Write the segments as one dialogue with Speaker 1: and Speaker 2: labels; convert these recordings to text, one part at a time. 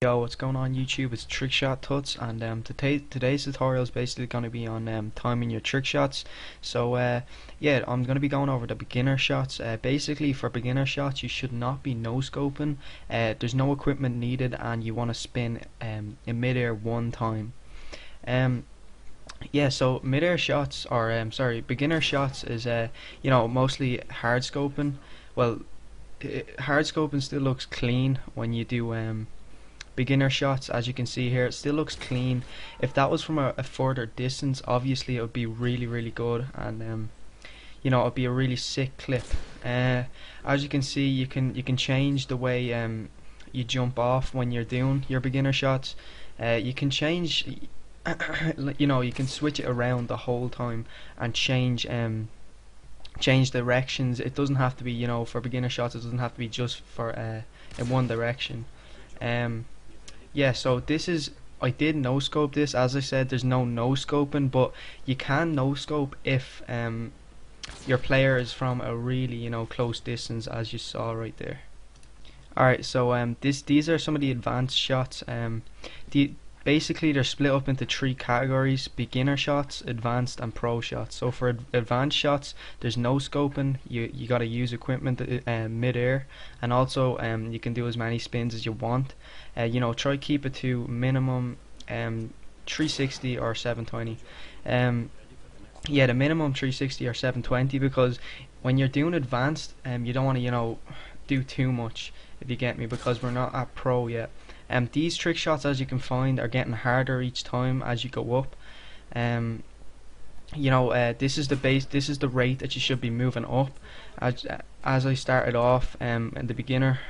Speaker 1: Yo, what's going on YouTube? It's Trickshot Tuts, and today's tutorial is basically going to be on timing your trick shots. So yeah, I'm going to be going over the beginner shots. Basically, for beginner shots, you should not be no scoping. There's no equipment needed, and you want to spin in midair one time. Yeah, so midair shots, or beginner shots is mostly hard scoping. Well, hard scoping still looks clean when you do beginner shots. As you can see here, it still looks clean. If that was from a further distance, obviously it would be really good, and it would be a really sick clip. As you can see, you can change the way you jump off when you're doing your beginner shots. You can change you can switch it around the whole time and change directions. It doesn't have to be, for beginner shots, it doesn't have to be just for in one direction. Yeah, so I did no scope this. As I said, there's no scoping, but you can no scope if your player is from a really close distance, as you saw right there. Alright, so these are some of the advanced shots. Basically they're split up into three categories: beginner shots, advanced, and pro shots. So for advanced shots, there's no scoping. You gotta use equipment mid-air, and also you can do as many spins as you want. Try keep it to minimum 360 or 720. Yeah, the minimum 360 or 720, because when you're doing advanced, you don't want to do too much, if you get me, because we're not at pro yet. These trick shots, as you can find, are getting harder each time as you go up. This is the base. This is the rate that you should be moving up. As I started off in the beginner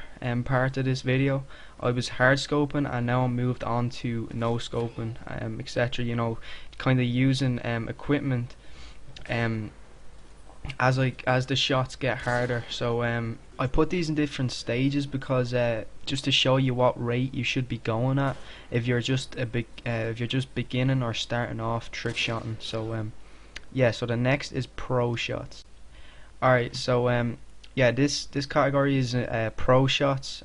Speaker 1: part of this video, I was hard scoping, and now I'm moved on to no scoping, etc. Kind of using equipment as the shots get harder. So I put these in different stages because just to show you what rate you should be going at if you're just beginning or starting off trick shotting. So yeah, so the next is pro shots. Alright, so yeah, this category is pro shots.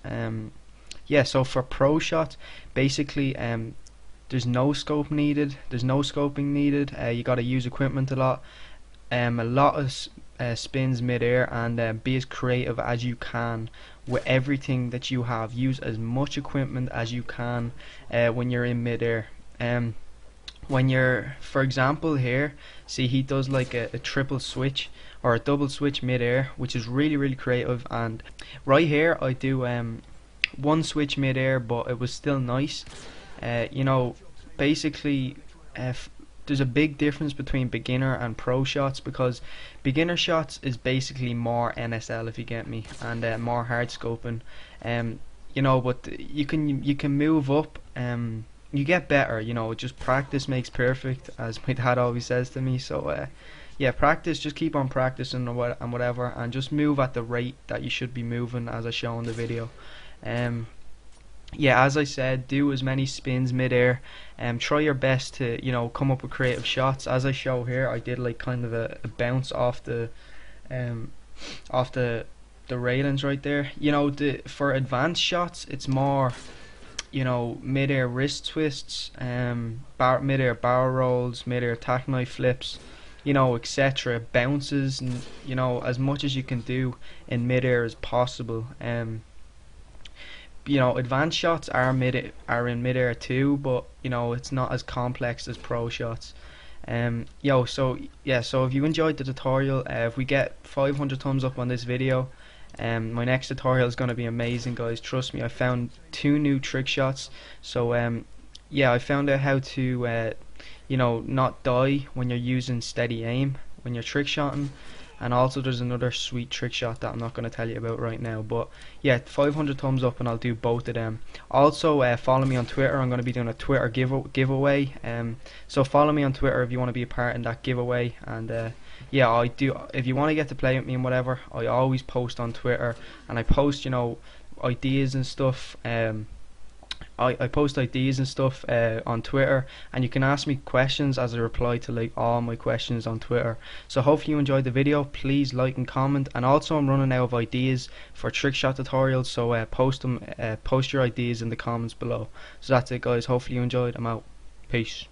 Speaker 1: Yeah, so for pro shots, basically there's no scope needed. There's no scoping needed. You got to use equipment a lot of spins mid-air, and be as creative as you can with everything that you have. Use as much equipment as you can when you're in mid-air. When you're, for example, here, see, he does like a triple switch or a double switch mid-air, which is really creative. And right here I do one switch mid-air, but it was still nice. Basically there's a big difference between beginner and pro shots, because beginner shots is basically more NSL, if you get me, and more hard scoping. But you can move up. You get better. Just practice makes perfect, as my dad always says to me. So yeah, practice. Just keep on practicing and whatever, and just move at the rate that you should be moving, as I show in the video. Yeah, as I said, do as many spins mid-air, try your best to come up with creative shots. As I show here, I did like kind of a bounce off the railings right there. For advanced shots, it's more mid-air wrist twists, mid-air barrel rolls, mid-air tack knife flips, etc. Bounces, and as much as you can do in mid-air as possible. Advanced shots are in mid-air too, but it's not as complex as pro shots. So if you enjoyed the tutorial, if we get 500 thumbs up on this video, my next tutorial is going to be amazing, guys. Trust me, I found 2 new trick shots. So yeah, I found out how to not die when you're using steady aim when you're trick shotting. And also there's another sweet trick shot that I'm not going to tell you about right now. But yeah, 500 thumbs up and I'll do both of them. Also follow me on Twitter. I'm going to be doing a Twitter giveaway. So follow me on Twitter if you want to be a part in that giveaway. And yeah, I do. If you want to get to play with me and whatever, I always post on Twitter, and I post ideas and stuff I post ideas and stuff on Twitter, and you can ask me questions as I reply to like all my questions on Twitter. So hopefully you enjoyed the video. Please like and comment, and also I'm running out of ideas for trickshot tutorials, so post your ideas in the comments below. So that's it guys, hopefully you enjoyed. I'm out. Peace.